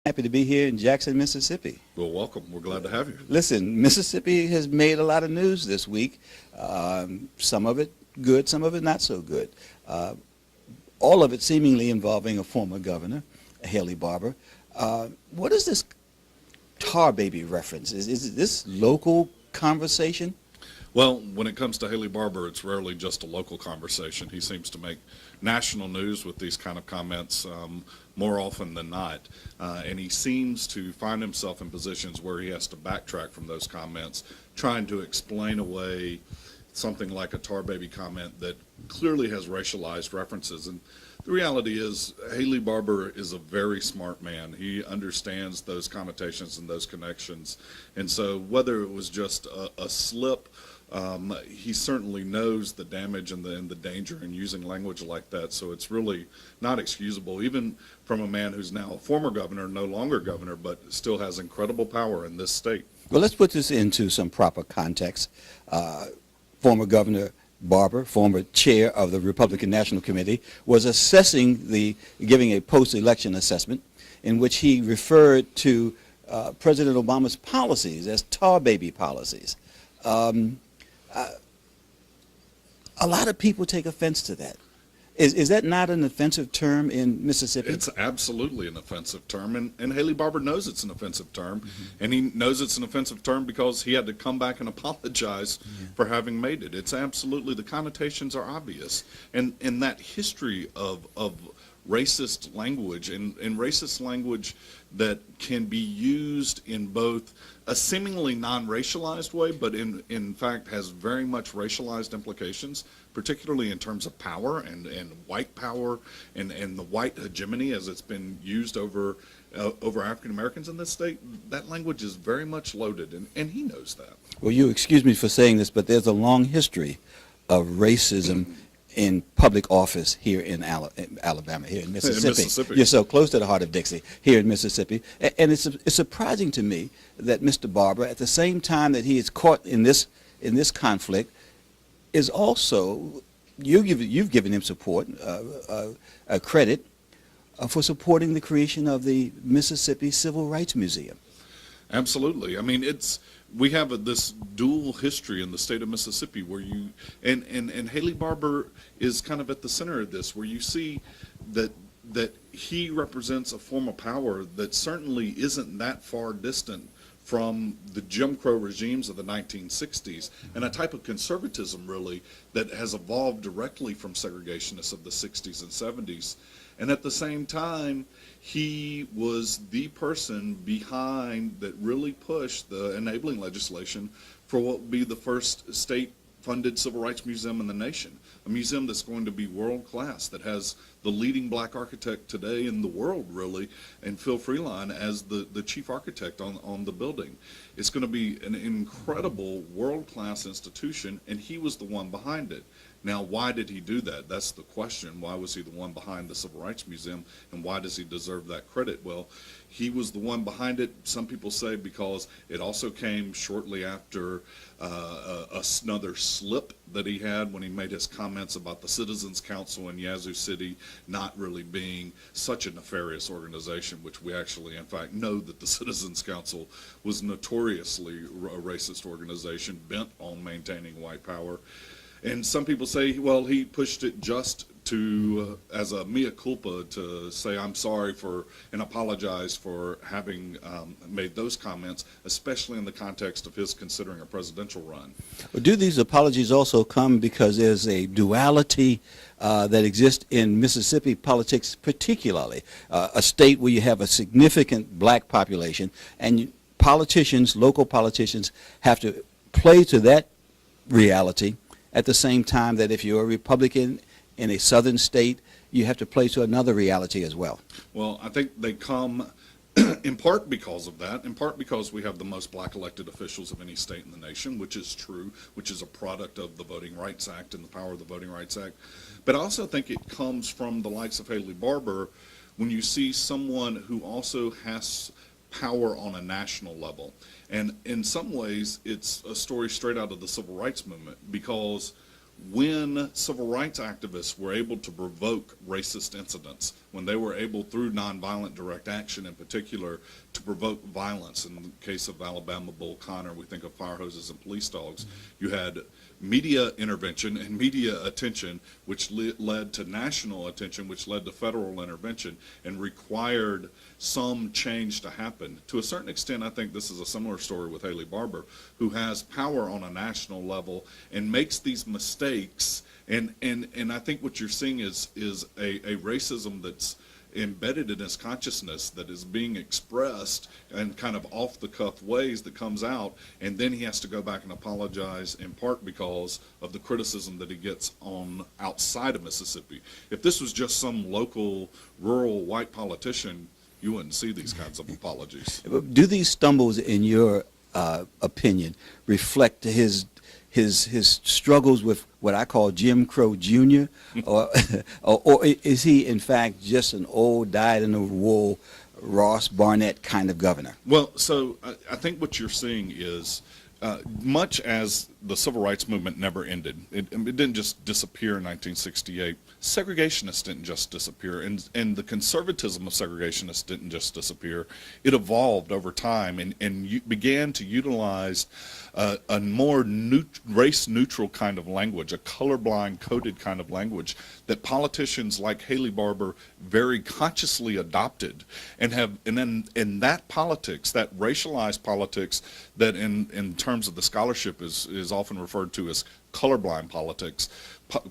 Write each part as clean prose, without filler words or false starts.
Happy to be here in Jackson, Mississippi. Well, welcome. We're glad to have you. Listen, Mississippi has made a lot of news this week. Some of it good, some of it not so good. All of it seemingly involving a former governor, Haley Barbour. What is this tar baby reference? Is this local conversation? Well, when it comes to Haley Barbour, it's rarely just a local conversation. He seems to make national news with these kind of comments more often than not. And he seems to find himself in positions where he has to backtrack from those comments, trying to explain away something like a tar baby comment that clearly has racialized references. And the reality is, Haley Barbour is a very smart man. He understands those connotations and those connections. And so whether it was just a slip, he certainly knows the damage and the danger in using language like that. So it's really not excusable, even from a man who's now a former governor, no longer governor, but still has incredible power in this state. Well, let's put this into some proper context. Former Governor Barbour, former chair of the Republican National Committee, was giving a post-election assessment in which he referred to President Obama's policies as tar baby policies. A lot of people take offense to that. Is that not an offensive term in Mississippi? It's absolutely an offensive term, and Haley Barbour knows it's an offensive term, and he knows it's an offensive term because he had to come back and apologize for having made it. It's absolutely, the connotations are obvious, and that history of racist language and racist language that can be used in both a seemingly non-racialized way, but in fact has very much racialized implications, particularly in terms of power and white power and the white hegemony as it's been used over African Americans in this state. That language is very much loaded, and he knows that. Well, you excuse me for saying this, but there's a long history of racism in public office here in Alabama, here in Mississippi. You're so close to the heart of Dixie, here in Mississippi. And it's surprising to me that Mr. Barbour, at the same time that he is caught in this conflict, is also, you've given him support, credit for supporting the creation of the Mississippi Civil Rights Museum. Absolutely. I mean, we have this dual history in the state of Mississippi where and Haley Barbour is kind of at the center of this, where you see that he represents a form of power that certainly isn't that far distant from the Jim Crow regimes of the 1960s and a type of conservatism really that has evolved directly from segregationists of the 60s and 70s. And at the same time, he was the person behind that really pushed the enabling legislation for what would be the first state-funded civil rights museum in the nation, a museum that's going to be world-class, that has the leading black architect today in the world, really, and Phil Freeline as the chief architect on the building. It's going to be an incredible world-class institution, and he was the one behind it. Now, why did he do that? That's the question. Why was he the one behind the Civil Rights Museum, and why does he deserve that credit? Well, he was the one behind it, some people say, because it also came shortly after another slip that he had when he made his comments about the Citizens Council in Yazoo City not really being such a nefarious organization, which we actually, in fact, know that the Citizens Council was notoriously a racist organization bent on maintaining white power. And some people say, well, he pushed it just to, as a mea culpa, to say, I'm sorry for and apologize for having made those comments, especially in the context of his considering a presidential run. Well, do these apologies also come because there's a duality that exists in Mississippi politics, particularly a state where you have a significant black population, and politicians, local politicians, have to play to that reality at the same time that if you're a Republican in a southern state, you have to play to another reality as well? Well, I think they come in part because of that, in part because we have the most black elected officials of any state in the nation, which is true, which is a product of the Voting Rights Act and the power of the Voting Rights Act. But I also think it comes from the likes of Haley Barbour when you see someone who also has power on a national level. And in some ways, it's a story straight out of the Civil Rights Movement, because when civil rights activists were able to provoke racist incidents, when they were able, through nonviolent direct action in particular, to provoke violence. In the case of Alabama Bull Connor, we think of fire hoses and police dogs. You had media intervention and media attention, which led to national attention, which led to federal intervention, and required some change to happen. To a certain extent, I think this is a similar story with Haley Barbour, who has power on a national level and makes these mistakes. And I think what you're seeing is a racism that's embedded in his consciousness, that is being expressed in kind of off-the-cuff ways, that comes out, and then he has to go back and apologize, in part because of the criticism that he gets on outside of Mississippi. If this was just some local, rural white politician, you wouldn't see these kinds of apologies. Do these stumbles, in your opinion, reflect his struggles with what I call Jim Crow Jr., or is he in fact just an old dyed-in-the-wool Ross Barnett kind of governor? Well, so I think what you're seeing is, much as the civil rights movement never ended, it didn't just disappear in 1968. Segregationists didn't just disappear, and the conservatism of segregationists didn't just disappear. It evolved over time and began to utilize a more race-neutral kind of language, a colorblind coded kind of language that politicians like Haley Barbour very consciously adopted, and then in that politics, that racialized politics that in terms of the scholarship is often referred to as colorblind politics,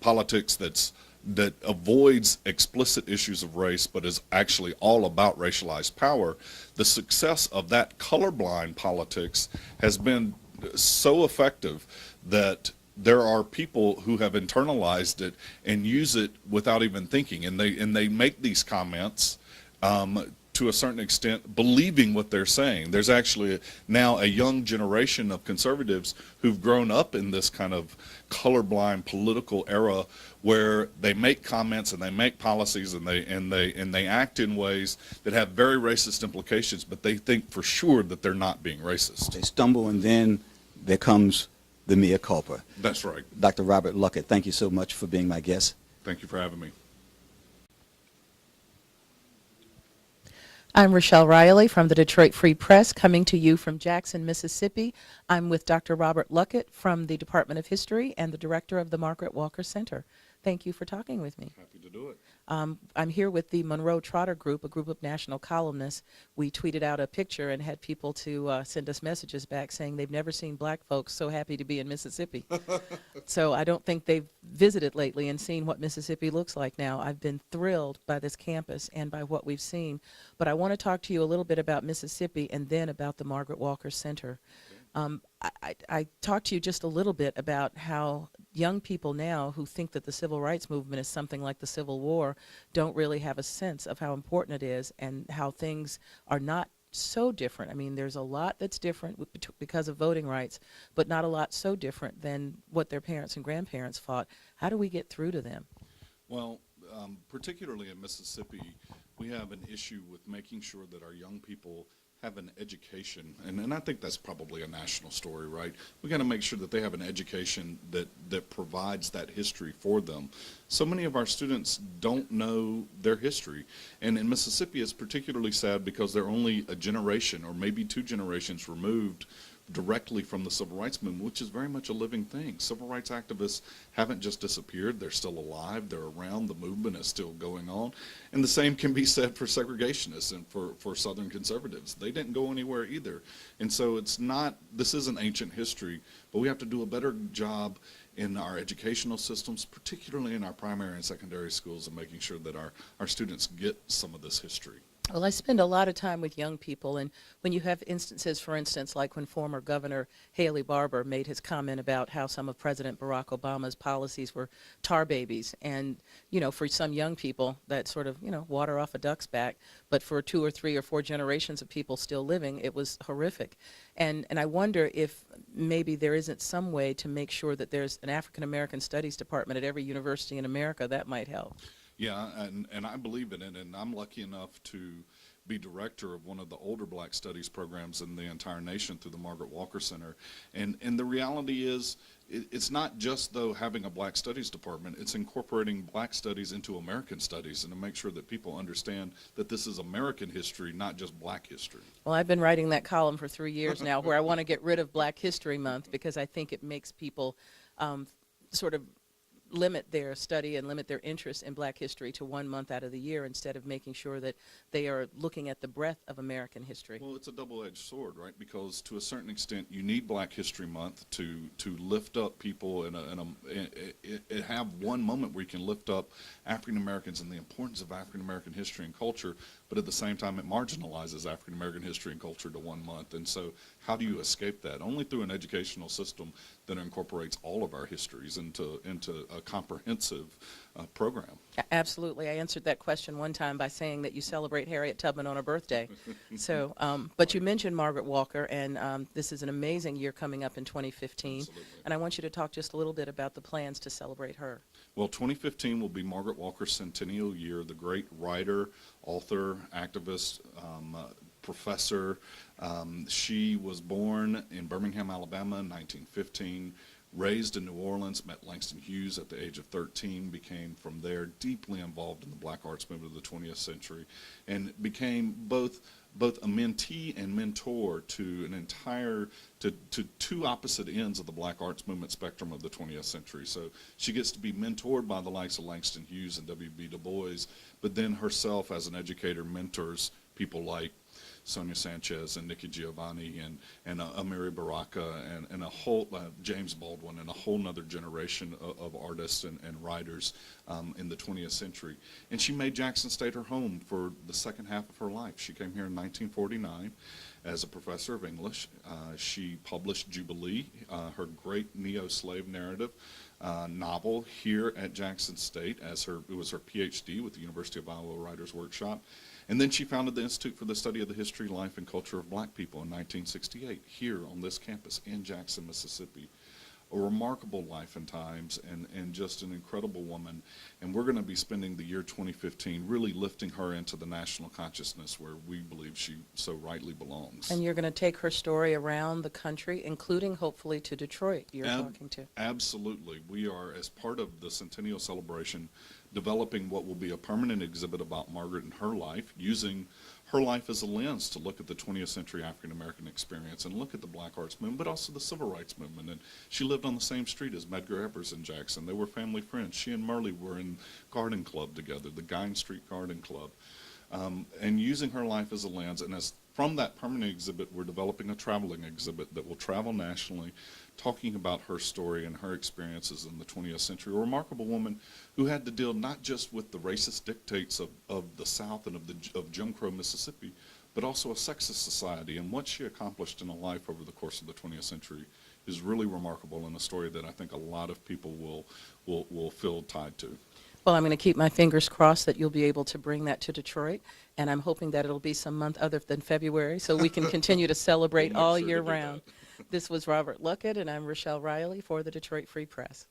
politics that avoids explicit issues of race but is actually all about racialized power. The success of that colorblind politics has been so effective that there are people who have internalized it and use it without even thinking, and they make these comments to a certain extent believing what they're saying. There's actually now a young generation of conservatives who've grown up in this kind of colorblind political era where they make comments and they make policies and they act in ways that have very racist implications, but they think for sure that they're not being racist. They stumble, and then there comes the mea culpa. That's right. Dr. Robert Luckett, thank you so much for being my guest. Thank you for having me. I'm Rochelle Riley from the Detroit Free Press, coming to you from Jackson, Mississippi. I'm with Dr. Robert Luckett from the Department of History and the director of the Margaret Walker Center. Thank you for talking with me. Happy to do it. I'm here with the Monroe Trotter Group, a group of national columnists. We tweeted out a picture and had people to send us messages back saying they've never seen black folks so happy to be in Mississippi. So I don't think they've visited lately and seen what Mississippi looks like now. I've been thrilled by this campus and by what we've seen. But I want to talk to you a little bit about Mississippi and then about the Margaret Walker Center. I talked to you just a little bit about how young people now who think that the civil rights movement is something like the Civil War don't really have a sense of how important it is and how things are not so different. I mean, there's a lot that's different because of voting rights, but not a lot so different than what their parents and grandparents fought. How do we get through to them? Well, particularly in Mississippi, we have an issue with making sure that our young people have an education, and I think that's probably a national story, right? We got to make sure that they have an education that provides that history for them. So many of our students don't know their history, and in Mississippi it's particularly sad because they're only a generation or maybe 2 generations removed directly from the civil rights movement, which is very much a living thing. Civil rights activists haven't just disappeared. They're still alive. They're around. The movement is still going on. And the same can be said for segregationists and for Southern conservatives. They didn't go anywhere either. And so this isn't ancient history, but we have to do a better job in our educational systems, particularly in our primary and secondary schools, and making sure that our students get some of this history. Well, I spend a lot of time with young people, and when you have instances, for instance, like when former Governor Haley Barbour made his comment about how some of President Barack Obama's policies were tar babies, and, you know, for some young people, that sort of, you know, water off a duck's back, but for 2 or 3 or 4 generations of people still living, it was horrific. And I wonder if maybe there isn't some way to make sure that there's an African American Studies department at every university in America. That might help. Yeah, and I believe in it, and I'm lucky enough to be director of one of the older Black Studies programs in the entire nation through the Margaret Walker Center. And the reality is, it's not just, though, having a Black Studies department, it's incorporating Black Studies into American Studies and to make sure that people understand that this is American history, not just Black history. Well, I've been writing that column for 3 years now where I want to get rid of Black History Month because I think it makes people sort of limit their study and limit their interest in Black history to 1 month out of the year instead of making sure that they are looking at the breadth of American history. Well, it's a double-edged sword, right? Because to a certain extent, you need Black History Month to lift up people and have one moment where you can lift up African Americans and the importance of African American history and culture, but at the same time, it marginalizes African American history and culture to 1 month. And so, how do you escape that? Only through an educational system that incorporates all of our histories into a comprehensive program. Absolutely. I answered that question one time by saying that you celebrate Harriet Tubman on her birthday. So, but you mentioned Margaret Walker, and this is an amazing year coming up in 2015. Absolutely. And I want you to talk just a little bit about the plans to celebrate her. Well, 2015 will be Margaret Walker's centennial year. The great writer, author, activist, professor. She was born in Birmingham, Alabama in 1915. Raised in New Orleans, met Langston Hughes at the age of 13, became from there deeply involved in the Black arts movement of the 20th century, and became both a mentee and mentor to to two opposite ends of the Black arts movement spectrum of the 20th century. So she gets to be mentored by the likes of Langston Hughes and W.B. Du Bois, but then herself as an educator mentors people like Sonia Sanchez and Nikki Giovanni and Amiri Baraka and a whole James Baldwin and a whole nother generation of artists and writers in the 20th century. And she made Jackson State her home for the second half of her life. She came here in 1949 as a professor of English. She published Jubilee, her great neo-slave narrative novel, here at Jackson State it was her PhD with the University of Iowa Writers Workshop. And then she founded the Institute for the Study of the History, Life, and Culture of Black People in 1968, here on this campus in Jackson, Mississippi. A remarkable life and times, and just an incredible woman. And we're going to be spending the year 2015 really lifting her into the national consciousness where we believe she so rightly belongs. And you're going to take her story around the country, including hopefully to Detroit, you're talking to. Absolutely. We are, as part of the centennial celebration, developing what will be a permanent exhibit about Margaret and her life, using her life as a lens to look at the 20th century African American experience and look at the Black arts movement, but also the civil rights movement. And she lived on the same street as Medgar Evers in Jackson. They were family friends. She and Murley were in garden club together, the Guine Street Garden Club. And using her life as a lens, and from that permanent exhibit, we're developing a traveling exhibit that will travel nationally, talking about her story and her experiences in the 20th century. A remarkable woman who had to deal not just with the racist dictates of the South and of Jim Crow Mississippi, but also a sexist society. And what she accomplished in a life over the course of the 20th century is really remarkable, and a story that I think a lot of people will feel tied to. Well, I'm going to keep my fingers crossed that you'll be able to bring that to Detroit, and I'm hoping that it'll be some month other than February so we can continue to celebrate all year round. This was Robert Luckett, and I'm Rochelle Riley for the Detroit Free Press.